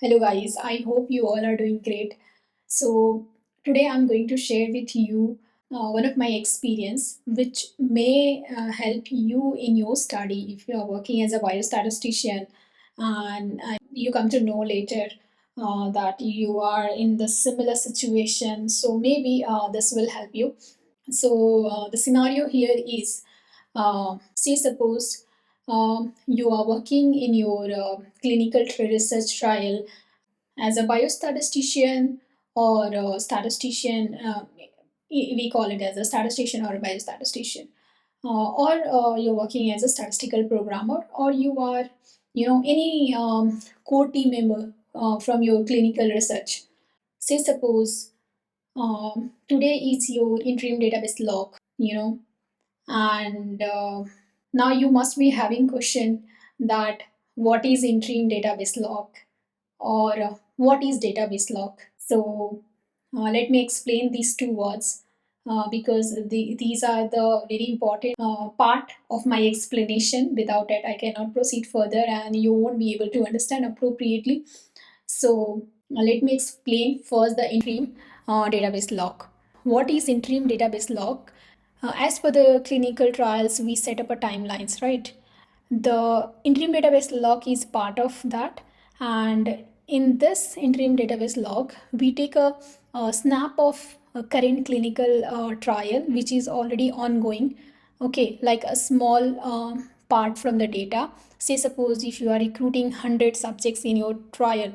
Hello, guys. I hope you all are doing great. So, today I'm going to share with you one of my experience, which may help you in your study if you are working as a biostatistician and you come to know later that you are in the similar situation. So, maybe this will help you. So, the scenario here is say, suppose you are working in your clinical research trial as a biostatistician or a statistician. We call it as a statistician or a biostatistician, or you're working as a statistical programmer, or you are, any core team member from your clinical research. Say, suppose today is your interim database log, and now you must be having question that what is interim database log, or what is database log. So let me explain these two words because these are the very important part of my explanation. Without it, I cannot proceed further and you won't be able to understand appropriately. So let me explain first the interim database log. What is interim database log? As per the clinical trials, we set up a timelines, right? The interim database log is part of that, and in this interim database log, we take a snap of a current clinical trial which is already ongoing. Okay, like a small part from the data. Say, suppose if you are recruiting 100 subjects in your trial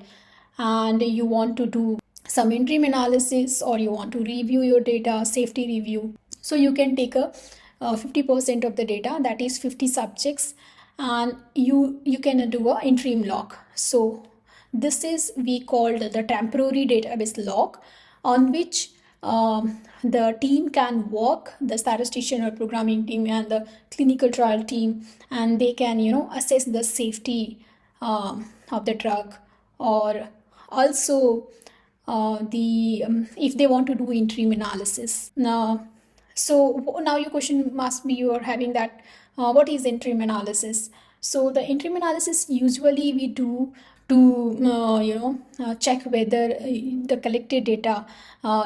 and you want to do some interim analysis or you want to review your data, safety review, so you can take a 50% of the data, that is 50 subjects, and you can do a interim log. So this is we called the temporary database log, on which the team can work, the statistician or programming team and the clinical trial team, and they can assess the safety of the drug, or also the if they want to do interim analysis. Now, so now your question must be, you are having that what is interim analysis? So the interim analysis usually we do to check whether the collected data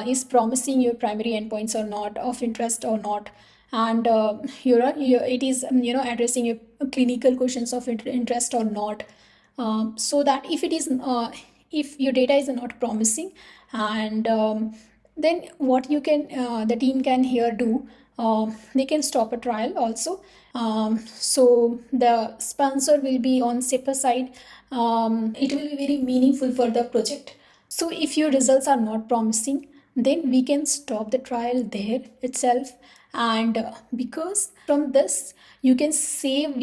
is promising your primary endpoints or not, of interest or not, and it is addressing your clinical questions of interest or not. So that if it is if your data is not promising, and then what you can the team can here do, they can stop a trial also. So the sponsor will be on safer side. It will be very meaningful for the project. So if your results are not promising, then we can stop the trial there itself. And because from this we can save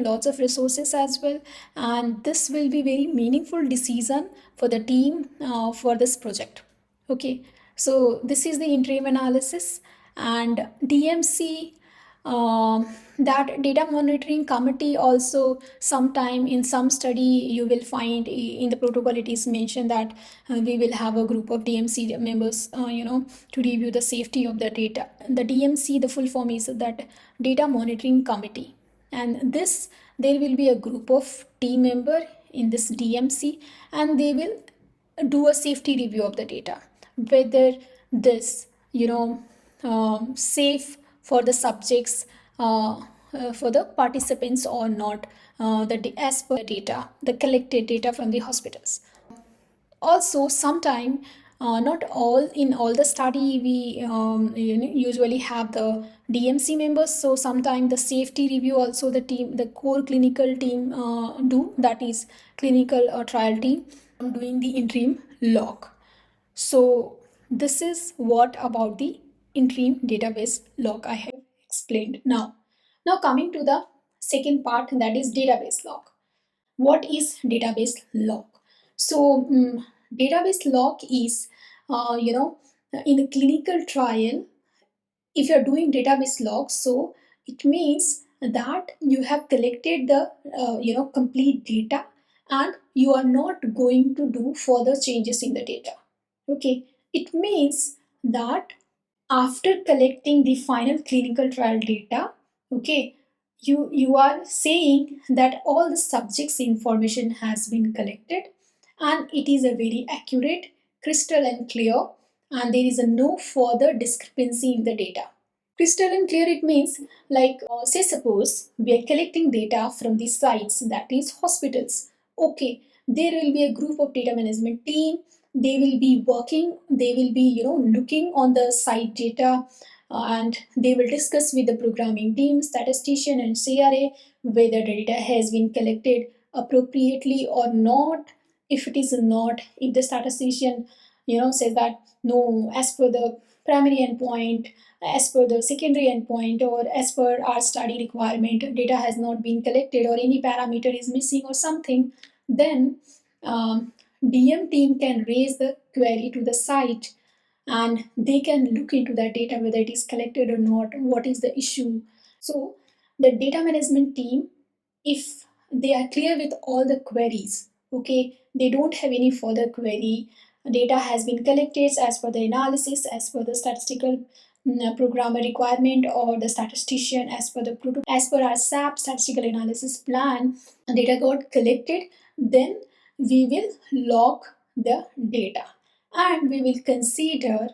lots of resources as well, and this will be very meaningful decision for the team for this project. Okay, so this is the interim analysis. And DMC, that data monitoring committee, also sometime in some study you will find in the protocol it is mentioned that we will have a group of DMC members to review the safety of the data. The DMC, the full form is that data monitoring committee, and this there will be a group of team member in this DMC, and they will do a safety review of the data, whether this safe for the subjects, for the participants or not, as per data, the collected data from the hospitals. Also sometime, not all in all the study we usually have the DMC members, so sometime the safety review also the team, the core clinical team do, that is clinical trial team doing the interim log. So this is what about the interim database log I have explained. Now coming to the second part, that is database log. What is database log? So database log is in a clinical trial, if you're doing database log, so it means that you have collected the complete data, and you are not going to do further changes in the data. Okay, it means that after collecting the final clinical trial data, okay, you are saying that all the subjects information has been collected, and it is a very accurate, crystal and clear, and there is a no further discrepancy in the data. Crystal and clear, it means like, say, suppose we are collecting data from the sites, that is hospitals. Okay, there will be a group of data management team. They will be working, they will be, looking on the site data, and they will discuss with the programming team, statistician, and CRA whether the data has been collected appropriately or not. If it is not, if the statistician, says that no, as per the primary endpoint, as per the secondary endpoint, or as per our study requirement, data has not been collected or any parameter is missing or something, then DM team can raise the query to the site, and they can look into that data whether it is collected or not, what is the issue. So the data management team, if they are clear with all the queries, okay, they don't have any further query, data has been collected as per the analysis, as per the statistical programmer requirement, or the statistician as per the as per our SAP statistical analysis plan, data got collected, then we will log the data, and we will consider,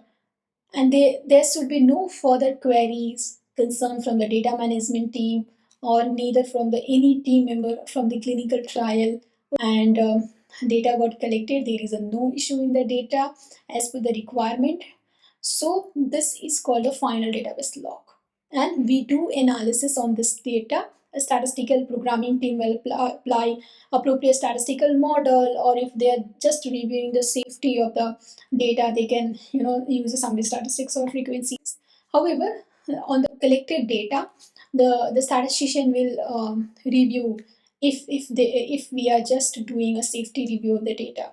and there should be no further queries, concern from the data management team, or neither from the any team member from the clinical trial. And data got collected, there is a no issue in the data as per the requirement. So this is called a final database log, and we do analysis on this data. A statistical programming team will apply appropriate statistical model, or if they are just reviewing the safety of the data, they can use a summary statistics or frequencies. However, on the collected data, the statistician will review, if we are just doing a safety review of the data,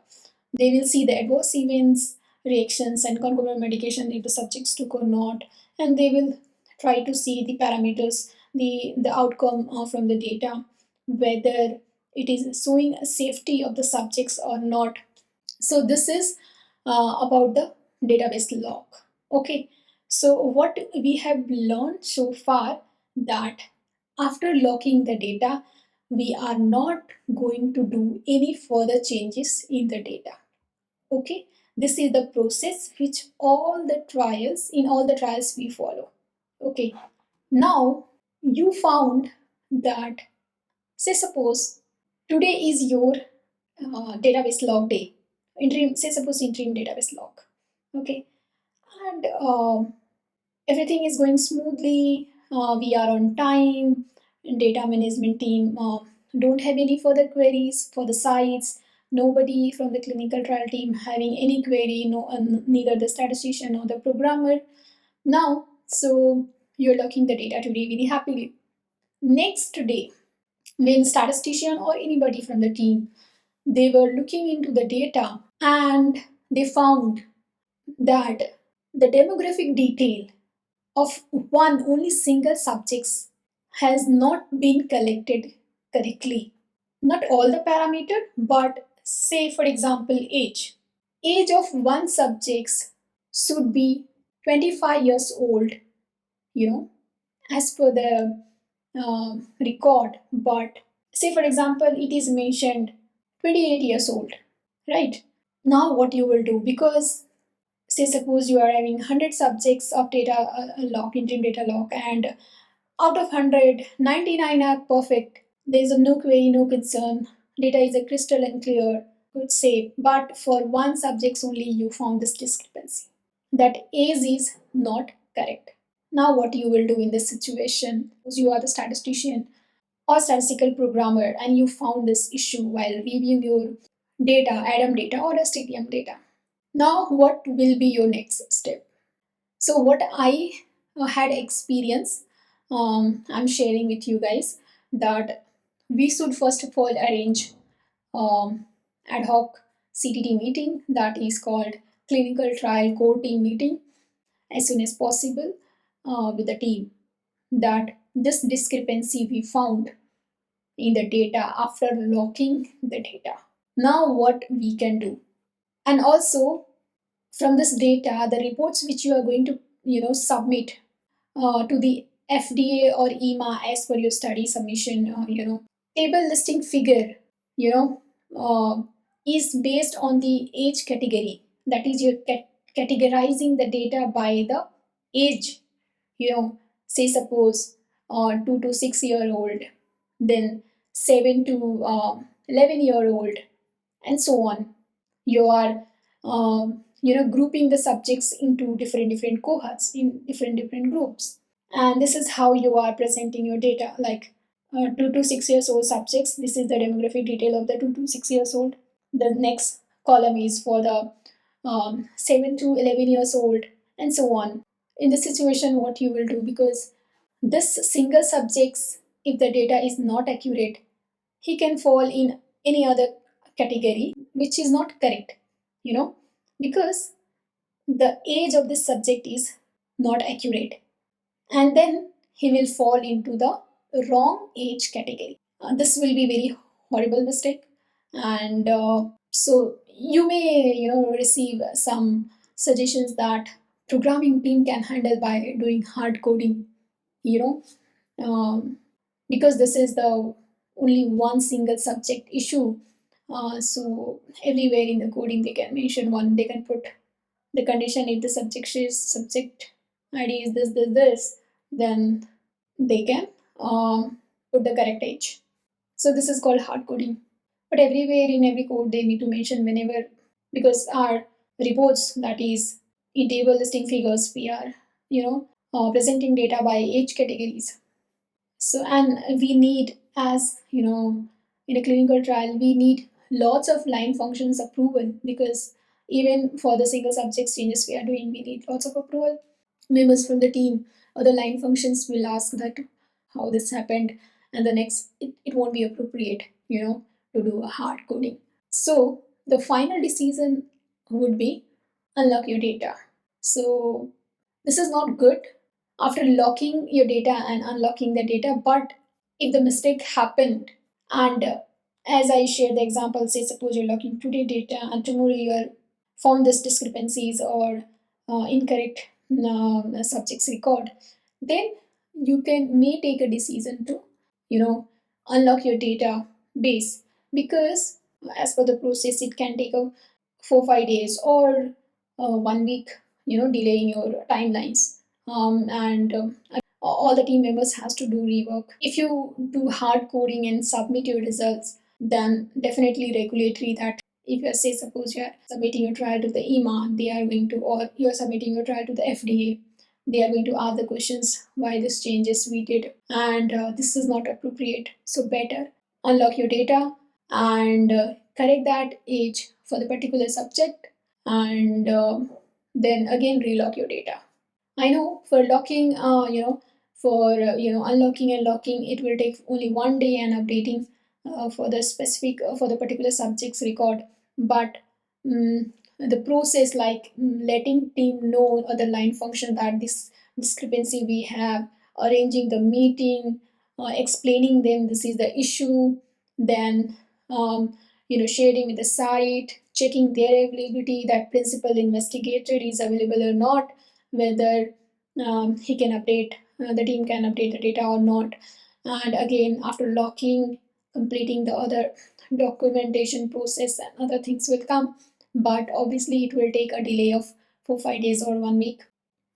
they will see the adverse events, reactions, and concomitant medication if the subjects took or not, and they will try to see the parameters, the outcome from the data, whether it is showing a safety of the subjects or not. So this is about the database log. Okay, so what we have learned so far, that after logging the data, we are not going to do any further changes in the data. Okay, this is the process which all the trials we follow. Okay, now you found that, say, suppose today is your database log day, interim, say, suppose interim database log. Okay, and everything is going smoothly, we are on time, data management team don't have any further queries for the sites, nobody from the clinical trial team having any query, no, neither the statistician nor the programmer. Now, so you're logging the data today very happily. Next day, when statistician or anybody from the team, they were looking into the data, and they found that the demographic detail of one only single subjects has not been collected correctly. Not all the parameter, but say, for example, age. Age of one subjects should be 25 years old, you know, as per the record. But say, for example, it is mentioned 28 years old, right? Now what you will do, because say, suppose you are having 100 subjects of data log, interim data log, and out of 100, 99 are perfect. There is a no query, no concern. Data is a crystal and clear, good, safe. But for one subjects only, you found this discrepancy. That age is not correct. Now, what you will do in this situation? Suppose you are the statistician or statistical programmer, and you found this issue while reviewing your data, ADAM data or STTM data. Now, what will be your next step? So, what I had experience, I'm sharing with you guys, that we should first of all arrange ad hoc CTT meeting, that is called clinical trial core team meeting, as soon as possible with the team, that this discrepancy we found in the data after logging the data. Now, what we can do, and also from this data, the reports which you are going to submit to the FDA or EMA as per your study submission, table listing figure, you know, uh, is based on the age category. That is, you're categorizing the data by the age. You know, say suppose 2 to 6 year old, then 7 to 11 year old, and so on. You are grouping the subjects into different cohorts in different groups, and this is how you are presenting your data. Like 2 to 6 years old subjects, this is the demographic detail of the 2 to 6 years old. The next column is for the 7 to 11 years old, and so on. In this situation, what you will do, because this single subjects, if the data is not accurate, he can fall in any other category which is not correct, you know, because the age of this subject is not accurate, and then he will fall into the wrong age category. This will be very horrible mistake, and so you may receive some suggestions that programming team can handle by doing hard coding, you know, because this is the only one single subject issue. So everywhere in the coding they can mention one, they can put the condition if the subject ID is this, then they can put the correct age. So this is called hard coding. But everywhere in every code they need to mention whenever, because our reports, that is in table listing figures, we are presenting data by age categories. So, and we need, as in a clinical trial, we need lots of line functions approval, because even for the single subject changes we are doing, we need lots of approval. Members from the team or the line functions will ask that how this happened, and the next it won't be appropriate, to do a hard coding. So the final decision would be unlock your data. So this is not good after locking your data and unlocking the data. But if the mistake happened, and as I share the example, say suppose you're locking today data and tomorrow you are found this discrepancies or incorrect subjects record, then you can may take a decision to you know unlock your data base, because as per the process it can take a 4 5 days or 1 week, delaying your timelines. And all the team members has to do rework. If you do hard coding and submit your results, then definitely regulatory, that if you say suppose you are submitting your trial to the EMA, they are going to, or you are submitting your trial to the FDA, they are going to ask the questions why this changes we did, and this is not appropriate. So better unlock your data and correct that age for the particular subject, and then again relock your data. I know for locking, for unlocking and locking, it will take only 1 day and updating for the specific for the particular subject's record. But the process, like letting team know or the line function that this discrepancy we have, arranging the meeting, explaining them this is the issue, then sharing with the site, checking their availability, that principal investigator is available or not, whether he can update, the team can update the data or not. And again, after locking, completing the other documentation process and other things will come. But obviously, it will take a delay of 4 5 days or 1 week.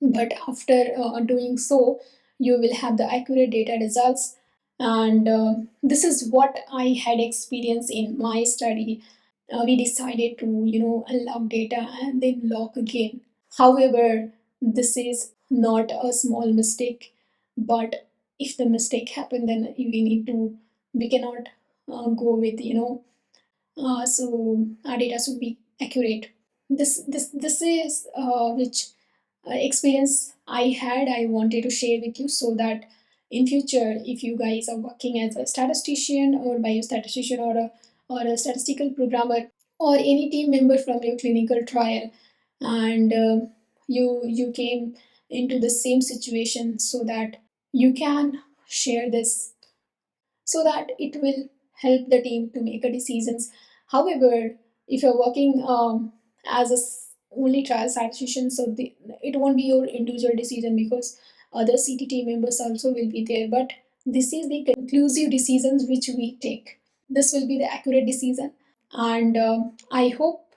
But after doing so, you will have the accurate data results. And this is what I had experienced in my study. We decided to unlock data and then lock again. However, this is not a small mistake, but if the mistake happened, then we cannot go with so our data should be accurate. This is which experience I had, I wanted to share with you, so that in future, if you guys are working as a statistician or biostatistician or a statistical programmer or any team member from your clinical trial, and you came into the same situation, so that you can share this, so that it will help the team to make a decisions. However, if you're working as only trial statistician, so it won't be your individual decision, because other CTT members also will be there. But this is the conclusive decisions which we take. This will be the accurate decision. And I hope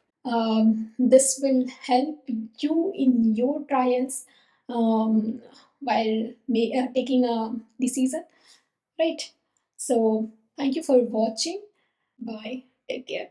this will help you in your trials while taking a decision, right? So thank you for watching. Bye, take care.